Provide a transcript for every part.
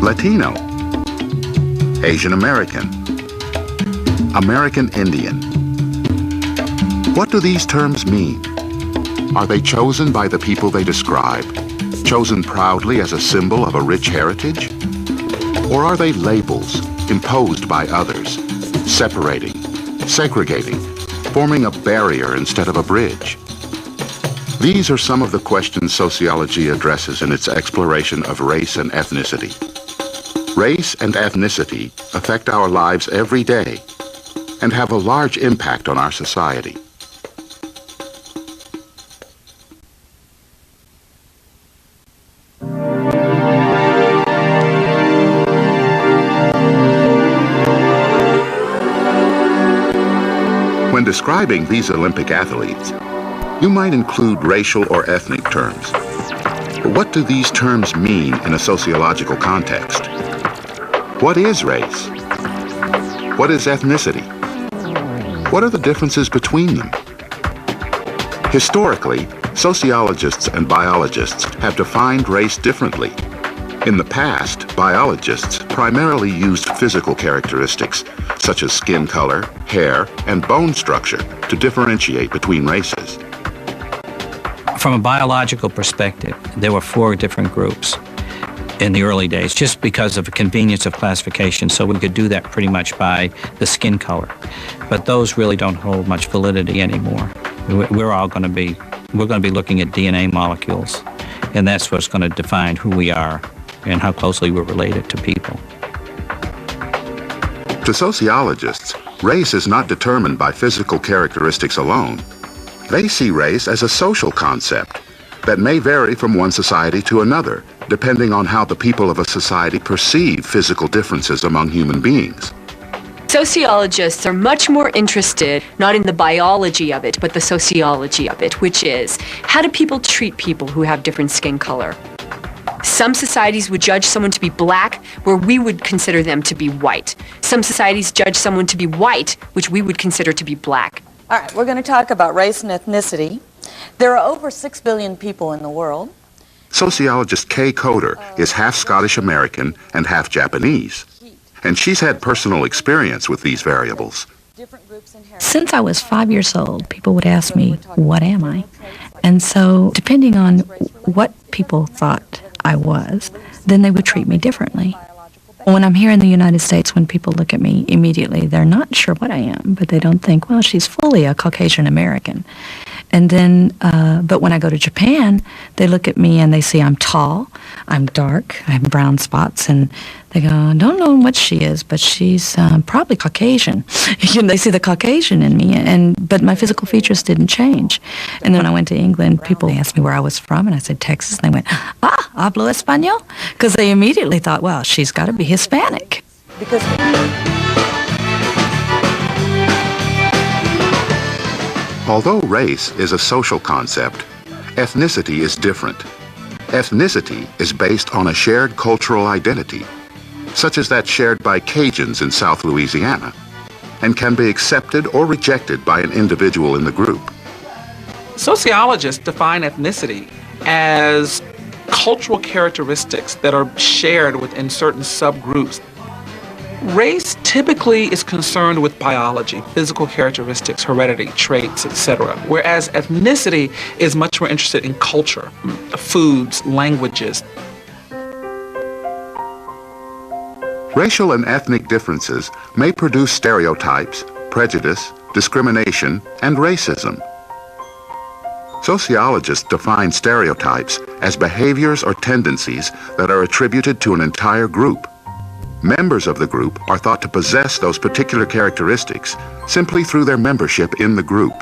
Latino, Asian American, American Indian. What do these terms mean? Are they chosen by the people they describe, chosen proudly as a symbol of a rich heritage? Or are they labels imposed by others, separating, segregating, forming a barrier instead of a bridge? These are some of the questions sociology addresses in its exploration of race and ethnicity. Race and ethnicity affect our lives every day and have a large impact on our society. When describing these Olympic athletes, you might include racial or ethnic terms. But what do these terms mean in a sociological context? What is race? What is ethnicity? What are the differences between them? Historically, sociologists and biologists have defined race differently. In the past, biologists primarily used physical characteristics, such as skin color, hair, and bone structure, to differentiate between races. From a biological perspective, there were 4 different groups in the early days, just because of the convenience of classification, so we could do that pretty much by the skin color. But those really don't hold much validity anymore. We're going to be looking at DNA molecules, and that's what's going to define who we are and how closely we're related to people. To sociologists, race is not determined by physical characteristics alone. They see race as a social concept that may vary from one society to another, depending on how the people of a society perceive physical differences among human beings. Sociologists are much more interested, not in the biology of it, but the sociology of it, which is, how do people treat people who have different skin color? Some societies would judge someone to be black, where we would consider them to be white. Some societies judge someone to be white, which we would consider to be black. All right, we're going to talk about race and ethnicity. There are over 6 billion people in the world. Sociologist Kay Coder is half Scottish American and half Japanese, and she's had personal experience with these variables. Since I was 5 years old, people would ask me, what am I? And so, depending on what people thought I was, then they would treat me differently. When I'm here in the United States, when people look at me immediately, they're not sure what I am, but they don't think, well, she's fully a Caucasian American. And then, but when I go to Japan, they look at me and they see I'm tall, I'm dark, I have brown spots, and they go, I don't know what she is, but she's probably Caucasian. They see the Caucasian in me, but my physical features didn't change. And then when I went to England, people asked me where I was from, and I said Texas, and they went, hablo español? Because they immediately thought, well, she's got to be Hispanic. Because although race is a social concept, ethnicity is different. Ethnicity is based on a shared cultural identity, such as that shared by Cajuns in South Louisiana, and can be accepted or rejected by an individual in the group. Sociologists define ethnicity as cultural characteristics that are shared within certain subgroups. Race typically is concerned with biology, physical characteristics, heredity, traits, etc., whereas ethnicity is much more interested in culture, foods, languages. Racial and ethnic differences may produce stereotypes, prejudice, discrimination, and racism. Sociologists define stereotypes as behaviors or tendencies that are attributed to an entire group. Members of the group are thought to possess those particular characteristics simply through their membership in the group.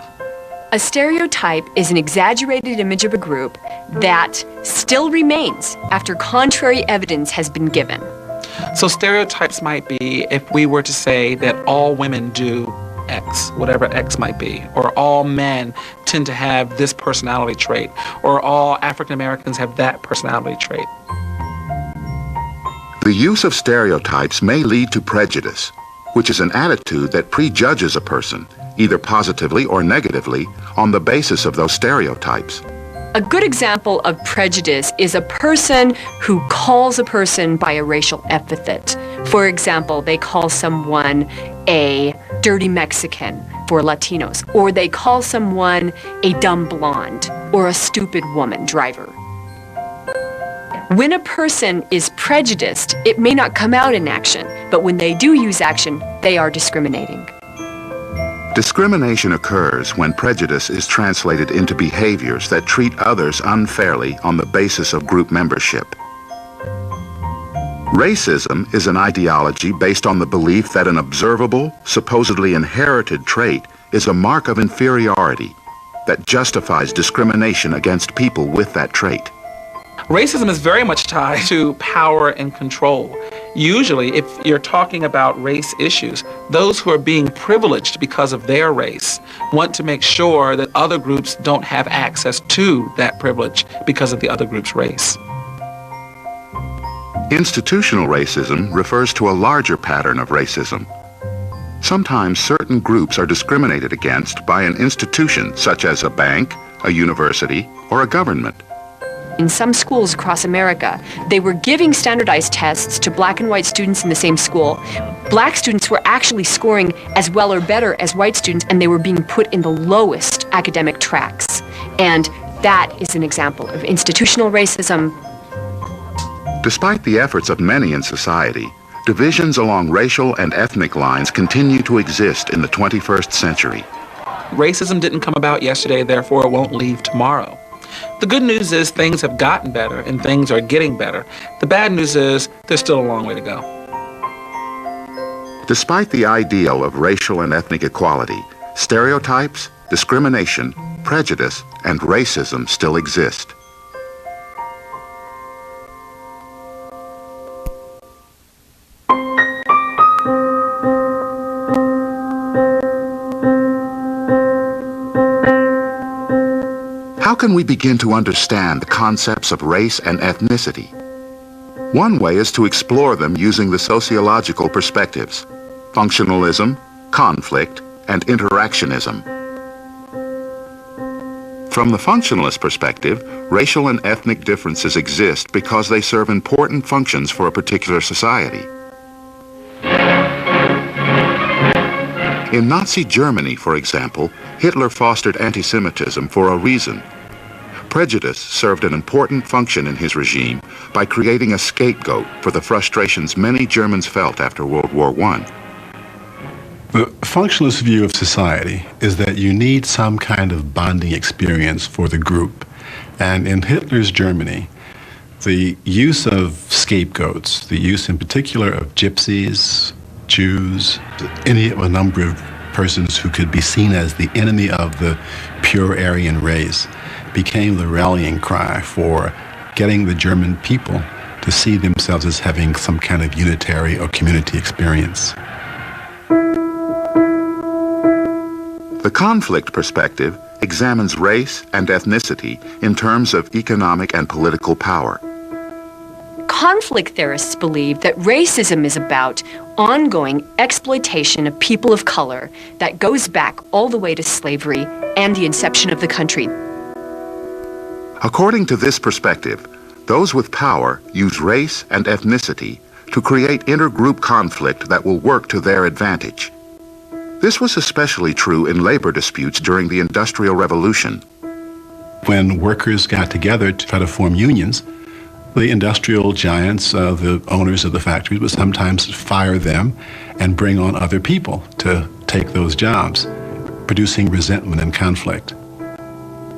A stereotype is an exaggerated image of a group that still remains after contrary evidence has been given. So stereotypes might be if we were to say that all women do X, whatever X might be, or all men tend to have this personality trait, or all African Americans have that personality trait. The use of stereotypes may lead to prejudice, which is an attitude that prejudges a person, either positively or negatively, on the basis of those stereotypes. A good example of prejudice is a person who calls a person by a racial epithet. For example, they call someone a dirty Mexican for Latinos, or they call someone a dumb blonde or a stupid woman driver. When a person is prejudiced, it may not come out in action, but when they do use action, they are discriminating. Discrimination occurs when prejudice is translated into behaviors that treat others unfairly on the basis of group membership. Racism is an ideology based on the belief that an observable, supposedly inherited trait is a mark of inferiority that justifies discrimination against people with that trait. Racism is very much tied to power and control. Usually, if you're talking about race issues, those who are being privileged because of their race want to make sure that other groups don't have access to that privilege because of the other group's race. Institutional racism refers to a larger pattern of racism. Sometimes certain groups are discriminated against by an institution such as a bank, a university, or a government. In some schools across America, they were giving standardized tests to black and white students in the same school. Black students were actually scoring as well or better as white students, and they were being put in the lowest academic tracks. And that is an example of institutional racism. Despite the efforts of many in society, divisions along racial and ethnic lines continue to exist in the 21st century. Racism didn't come about yesterday, therefore it won't leave tomorrow. The good news is things have gotten better and things are getting better. The bad news is there's still a long way to go. Despite the ideal of racial and ethnic equality, stereotypes, discrimination, prejudice, and racism still exist. How can we begin to understand the concepts of race and ethnicity? One way is to explore them using the sociological perspectives: functionalism, conflict, and interactionism. From the functionalist perspective, racial and ethnic differences exist because they serve important functions for a particular society. In Nazi Germany, for example, Hitler fostered anti-Semitism for a reason. Prejudice served an important function in his regime by creating a scapegoat for the frustrations many Germans felt after World War I. The functionalist view of society is that you need some kind of bonding experience for the group. And in Hitler's Germany, the use of scapegoats, the use in particular of gypsies, Jews, a number of persons who could be seen as the enemy of the pure Aryan race, became the rallying cry for getting the German people to see themselves as having some kind of unitary or community experience. The conflict perspective examines race and ethnicity in terms of economic and political power. Conflict theorists believe that racism is about ongoing exploitation of people of color that goes back all the way to slavery and the inception of the country. According to this perspective, those with power use race and ethnicity to create intergroup conflict that will work to their advantage. This was especially true in labor disputes during the Industrial Revolution. When workers got together to try to form unions, the industrial giants, the owners of the factories, would sometimes fire them and bring on other people to take those jobs, producing resentment and conflict.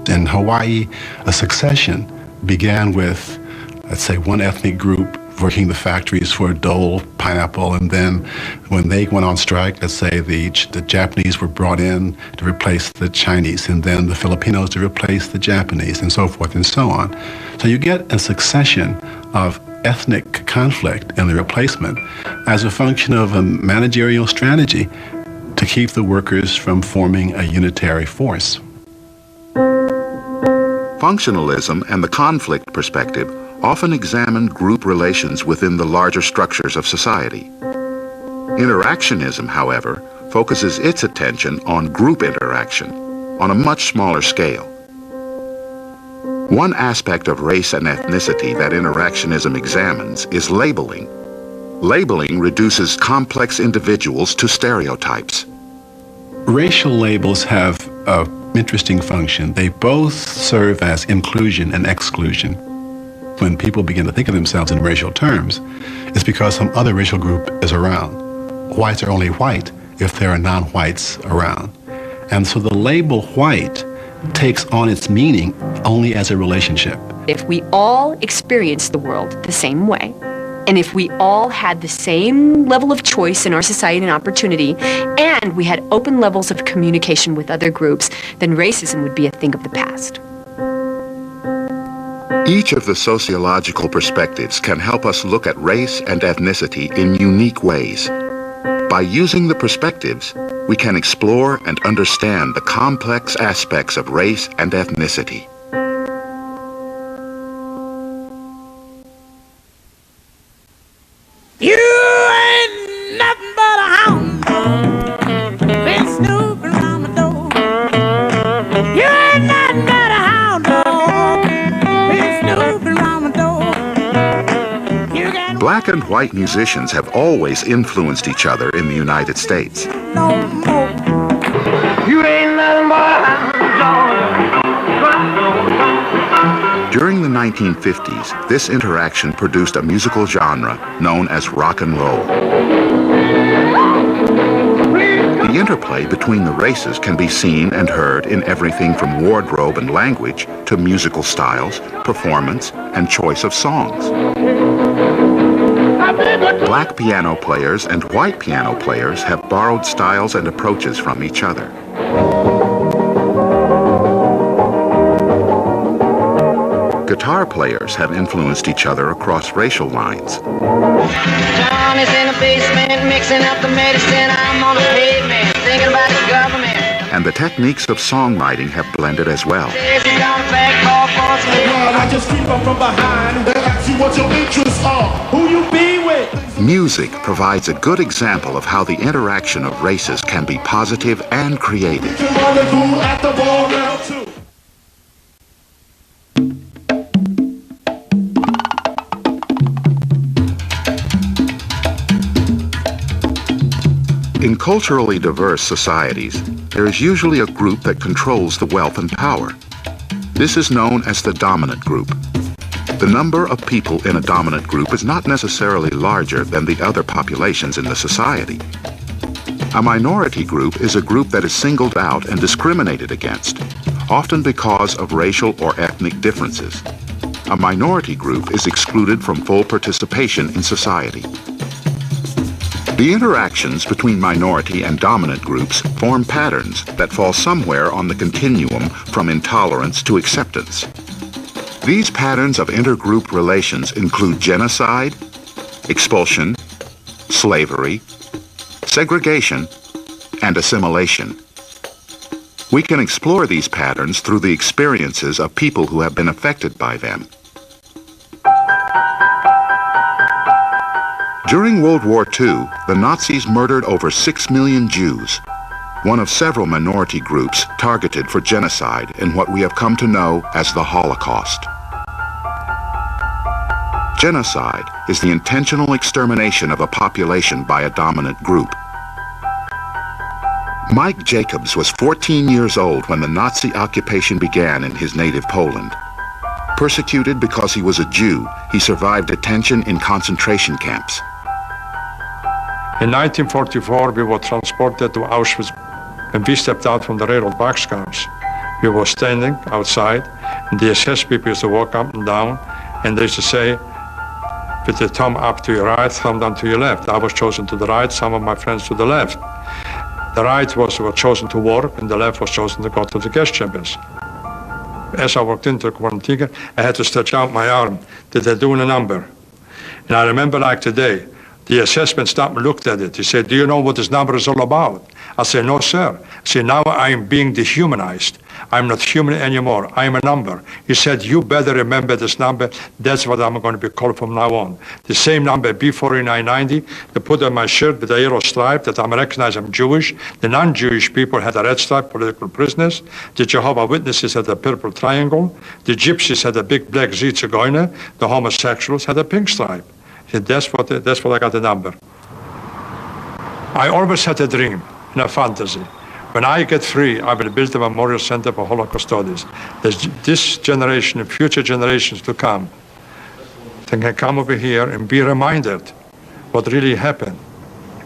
In Hawaii, a succession began with, let's say, one ethnic group working the factories for Dole pineapple, and then when they went on strike, let's say the Japanese were brought in to replace the Chinese, and then the Filipinos to replace the Japanese, and so forth and so on. So you get a succession of ethnic conflict and the replacement as a function of a managerial strategy to keep the workers from forming a unitary force. Functionalism and the conflict perspective often examine group relations within the larger structures of society. Interactionism, however, focuses its attention on group interaction on a much smaller scale. One aspect of race and ethnicity that interactionism examines is labeling. Labeling reduces complex individuals to stereotypes. Racial labels have an interesting function. They both serve as inclusion and exclusion. When people begin to think of themselves in racial terms, it's because some other racial group is around. Whites are only white if there are non-whites around. And so the label white takes on its meaning only as a relationship. If we all experienced the world the same way, and if we all had the same level of choice in our society and opportunity, and we had open levels of communication with other groups, then racism would be a thing of the past. Each of the sociological perspectives can help us look at race and ethnicity in unique ways. By using the perspectives, we can explore and understand the complex aspects of race and ethnicity. You ain't nothing but a hound dog, been snooping around my door. You ain't nothing but a hound dog, been snooping around my door. You got Black and white musicians have always influenced each other in the United States. no more. You ain't nothing but a hound dog. During the 1950s, this interaction produced a musical genre known as rock and roll. The interplay between the races can be seen and heard in everything from wardrobe and language to musical styles, performance, and choice of songs. Black piano players and white piano players have borrowed styles and approaches from each other. Guitar players have influenced each other across racial lines. John is in the basement mixing up the medicine. I'm on the pavement thinking about the government. And the techniques of songwriting have blended as well. Says he's on the back call for some I just creep up from behind and ask you what your interests are, who you be with. Music provides a good example of how the interaction of races can be positive and creative. You wanna do at the ball round too. In culturally diverse societies, there is usually a group that controls the wealth and power. This is known as the dominant group. The number of people in a dominant group is not necessarily larger than the other populations in the society. A minority group is a group that is singled out and discriminated against, often because of racial or ethnic differences. A minority group is excluded from full participation in society. The interactions between minority and dominant groups form patterns that fall somewhere on the continuum from intolerance to acceptance. These patterns of intergroup relations include genocide, expulsion, slavery, segregation, and assimilation. We can explore these patterns through the experiences of people who have been affected by them. During World War II, the Nazis murdered over 6 million Jews, one of several minority groups targeted for genocide in what we have come to know as the Holocaust. Genocide is the intentional extermination of a population by a dominant group. Mike Jacobs was 14 years old when the Nazi occupation began in his native Poland. Persecuted because he was a Jew, he survived detention in concentration camps. In 1944, we were transported to Auschwitz. When we stepped out from the railroad boxcars, we were standing outside, and the SS people used to walk up and down, and they used to say, with the thumb up to your right, thumb down to your left. I was chosen to the right, some of my friends to the left. The right were chosen to work, and the left was chosen to go to the gas chambers. As I walked into the quarantine, I had to stretch out my arm. Did they do a number? And I remember like today, the assessment stopped and looked at it. He said, "Do you know what this number is all about?" I said, "No, sir." I said, "Now I am being dehumanized. I'm not human anymore. I'm a number. He said, you better remember this number. That's what I'm going to be called from now on. The same number, B4990, they put on my shirt with a yellow stripe that I'm recognized I'm Jewish. The non-Jewish people had a red stripe, political prisoners. The Jehovah's Witnesses had a purple triangle. The Gypsies had a big black Zigeuner. The homosexuals had a pink stripe. He said, that's what I got the number. I always had a dream and a fantasy. When I get free, I will build a memorial center for Holocaust studies. This generation and future generations to come, they can come over here and be reminded what really happened.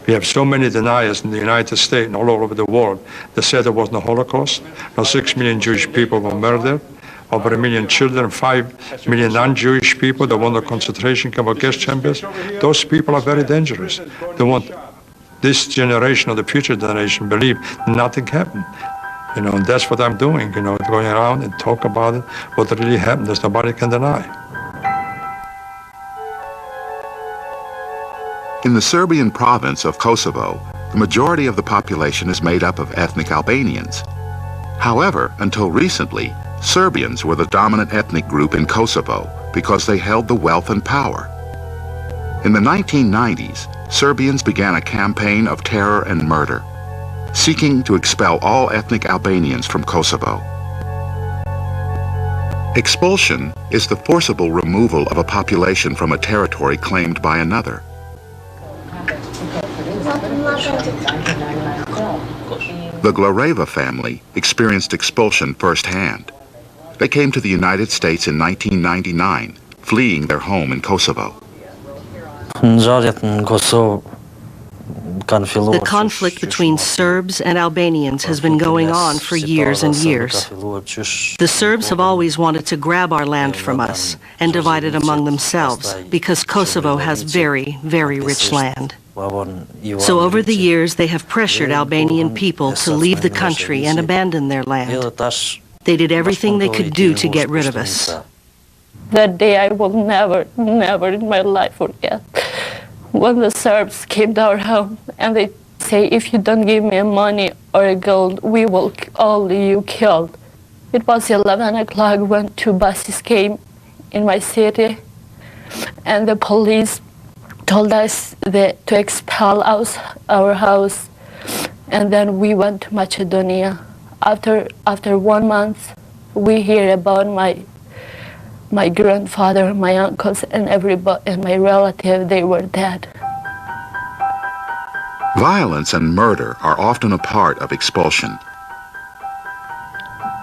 We have so many deniers in the United States and all over the world that said there was no Holocaust, no 6 million Jewish people were murdered, over 1 million children, 5 million non-Jewish people that went to concentration camp or gas chambers. Those people are very dangerous. They want this generation or the future generation believe nothing happened. You know, and that's what I'm doing, you know, going around and talk about it, what really happened, that nobody can deny. In the Serbian province of Kosovo, the majority of the population is made up of ethnic Albanians. However, until recently, Serbians were the dominant ethnic group in Kosovo because they held the wealth and power. In the 1990s, Serbians began a campaign of terror and murder, seeking to expel all ethnic Albanians from Kosovo. Expulsion is the forcible removal of a population from a territory claimed by another. The Gloreva family experienced expulsion firsthand. They came to the United States in 1999, fleeing their home in Kosovo. The conflict between Serbs and Albanians has been going on for years and years. The Serbs have always wanted to grab our land from us and divide it among themselves because Kosovo has very, very rich land. So over the years, they have pressured Albanian people to leave the country and abandon their land. They did everything they could do to get rid of us. That day I will never, never in my life forget. When the Serbs came to our home and they say, if you don't give me money or gold, we will all you killed. It was 11 o'clock when 2 buses came in my city and the police told us to expel our house, and then we went to Macedonia. After 1 month, we hear about my grandfather, my uncles, and everybody, and my relative, they were dead. Violence and murder are often a part of expulsion.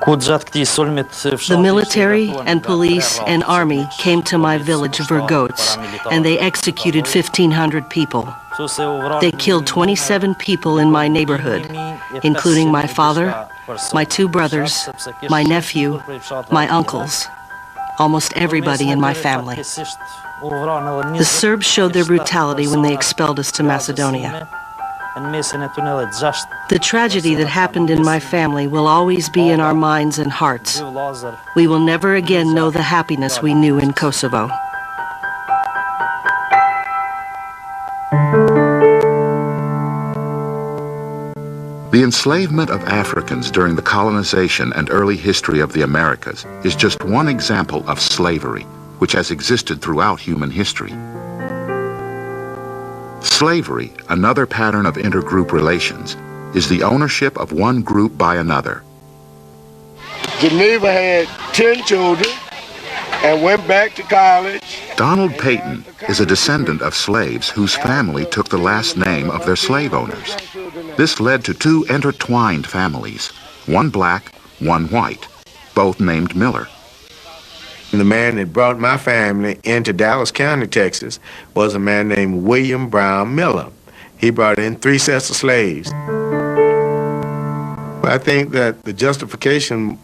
The military and police and army came to my village, Vergots, and they executed 1,500 people. They killed 27 people in my neighborhood, including my father, my 2 brothers, my nephew, my uncles, almost everybody in my family. The Serbs showed their brutality when they expelled us to Macedonia. The tragedy that happened in my family will always be in our minds and hearts. We will never again know the happiness we knew in Kosovo. The enslavement of Africans during the colonization and early history of the Americas is just one example of slavery, which has existed throughout human history. Slavery, another pattern of intergroup relations, is the ownership of one group by another. Geneva had 10 children and went back to college. Donald Payton is a descendant of slaves whose family took the last name of their slave owners. This led to 2 intertwined families, one black, one white, both named Miller. The man that brought my family into Dallas County, Texas, was a man named William Brown Miller. He brought in 3 sets of slaves. I think that the justification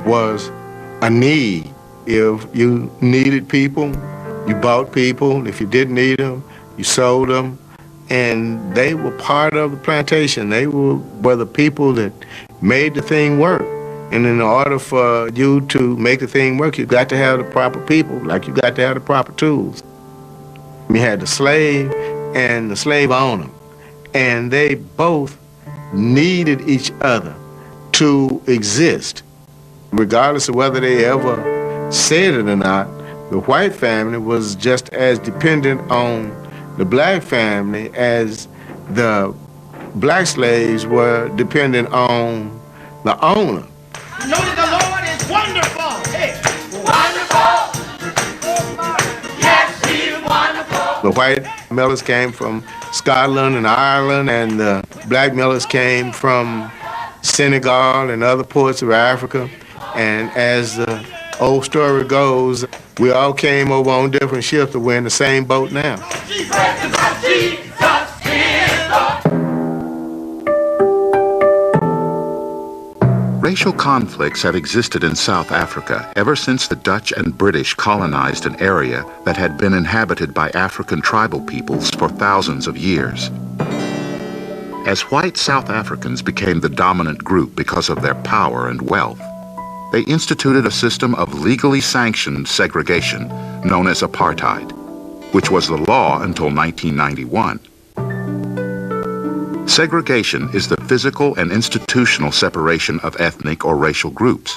was a need. If you needed people, you bought people. If you didn't need them, you sold them. And they were part of the plantation. They were the people that made the thing work. And in order for you to make the thing work, you got to have the proper people, like you got to have the proper tools. You had the slave and the slave owner, and they both needed each other to exist. Regardless of whether they ever said it or not, the white family was just as dependent on the black family as the black slaves were dependent on the owner. Know that the Lord is wonderful. Hey, wonderful. Yes, He is wonderful. The white millers came from Scotland and Ireland, and the black millers came from Senegal and other parts of Africa. And as the old story goes, we all came over on different ships, but we're in the same boat now. Racial conflicts have existed in South Africa ever since the Dutch and British colonized an area that had been inhabited by African tribal peoples for thousands of years. As white South Africans became the dominant group because of their power and wealth, they instituted a system of legally sanctioned segregation known as apartheid, which was the law until 1991. Segregation is the physical and institutional separation of ethnic or racial groups.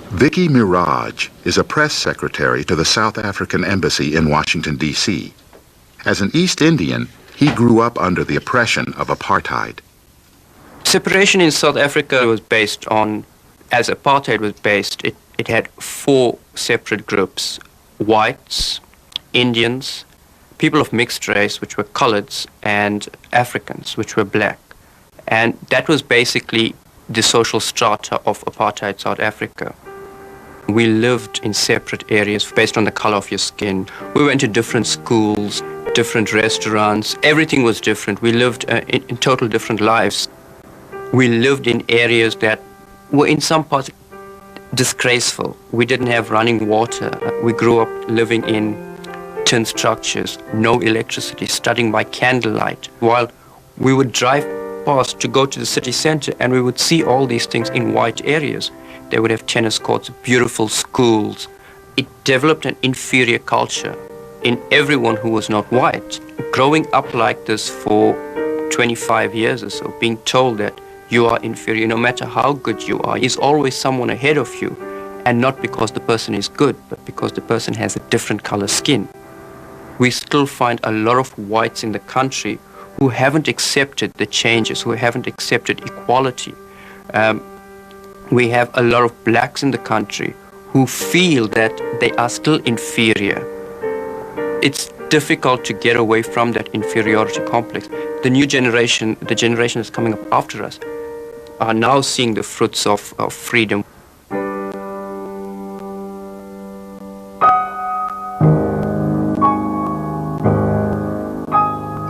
Vicky Mirage is a press secretary to the South African Embassy in Washington, D.C. As an East Indian, he grew up under the oppression of apartheid. Separation in South Africa was based on, as apartheid was based, it had four separate groups: whites, Indians, people of mixed race, which were coloreds, and Africans, which were black. And that was basically the social strata of apartheid South Africa. We lived in separate areas based on the color of your skin. We went to different schools, different restaurants. Everything was different. We lived in total different lives. We lived in areas that were in some parts disgraceful. We didn't have running water. We grew up living in tin structures, no electricity, studying by candlelight, while we would drive past to go to the city center and we would see all these things in white areas. They would have tennis courts, beautiful schools. It developed an inferior culture in everyone who was not white. Growing up like this for 25 years or so, being told that you are inferior, no matter how good you are, is always someone ahead of you, and not because the person is good, but because the person has a different color skin. We still find a lot of whites in the country who haven't accepted the changes, who haven't accepted equality. We have a lot of blacks in the country who feel that they are still inferior. It's difficult to get away from that inferiority complex. The new generation, the generation that's coming up after us, are now seeing the fruits of freedom.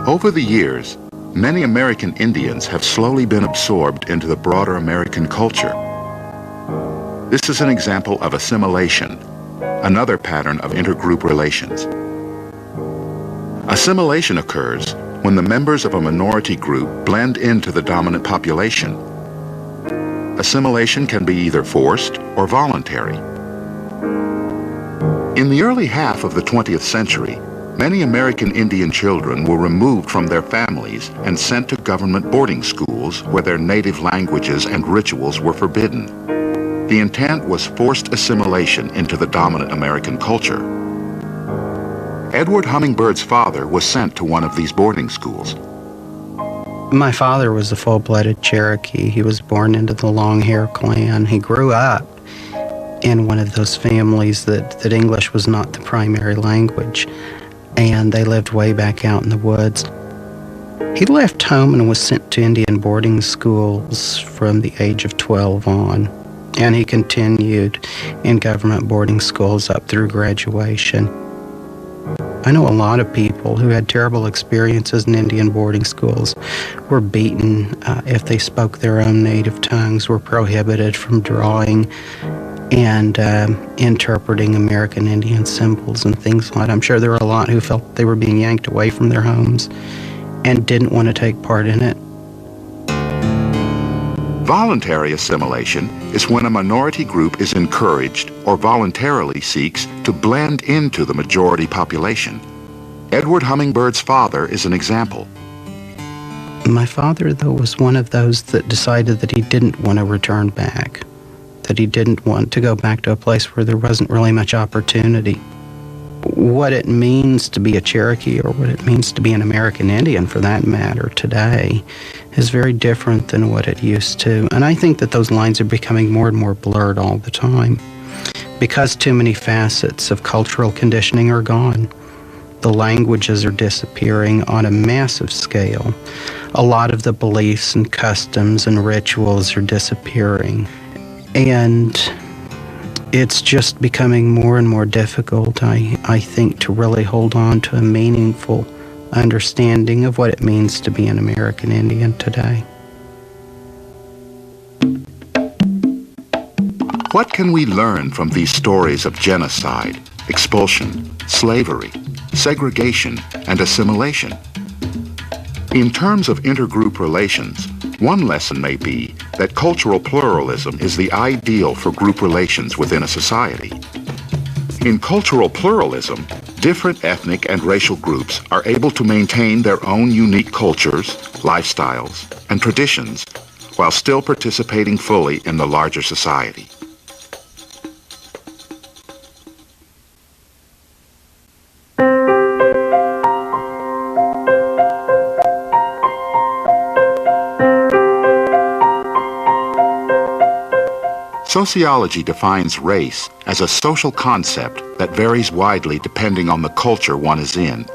Over the years, many American Indians have slowly been absorbed into the broader American culture. This is an example of assimilation, another pattern of intergroup relations. Assimilation occurs when the members of a minority group blend into the dominant population. Assimilation can be either forced or voluntary. In the early half of the 20th century, many American Indian children were removed from their families and sent to government boarding schools where their native languages and rituals were forbidden. The intent was forced assimilation into the dominant American culture. Edward Hummingbird's father was sent to one of these boarding schools. My father was a full-blooded Cherokee. He was born into the Long-Hair clan. He grew up in one of those families that English was not the primary language, and they lived way back out in the woods. He left home and was sent to Indian boarding schools from the age of 12 on, and he continued in government boarding schools up through graduation. I know a lot of people who had terrible experiences in Indian boarding schools, were beaten if they spoke their own native tongues, were prohibited from drawing and interpreting American Indian symbols and things like that. I'm sure there were a lot who felt they were being yanked away from their homes and didn't want to take part in it. Voluntary assimilation is when a minority group is encouraged or voluntarily seeks to blend into the majority population. Edward Hummingbird's father is an example. My father, though, was one of those that decided that he didn't want to return back, that he didn't want to go back to a place where there wasn't really much opportunity. What it means to be a Cherokee, or what it means to be an American Indian for that matter today, is very different than what it used to. And I think that those lines are becoming more and more blurred all the time because too many facets of cultural conditioning are gone. The languages are disappearing on a massive scale. A lot of the beliefs and customs and rituals are disappearing. And it's just becoming more and more difficult, I think, to really hold on to a meaningful understanding of what it means to be an American Indian today. What can we learn from these stories of genocide, expulsion, slavery, segregation, and assimilation? In terms of intergroup relations, one lesson may be that cultural pluralism is the ideal for group relations within a society. In cultural pluralism, different ethnic and racial groups are able to maintain their own unique cultures, lifestyles, and traditions while still participating fully in the larger society. Sociology defines race as a social concept that varies widely depending on the culture one is in.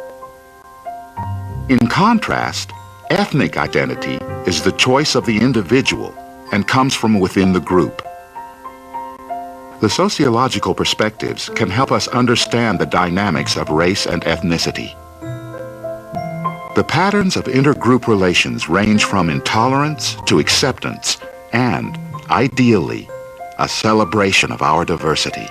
In contrast, ethnic identity is the choice of the individual and comes from within the group. The sociological perspectives can help us understand the dynamics of race and ethnicity. The patterns of intergroup relations range from intolerance to acceptance and, ideally, a celebration of our diversity.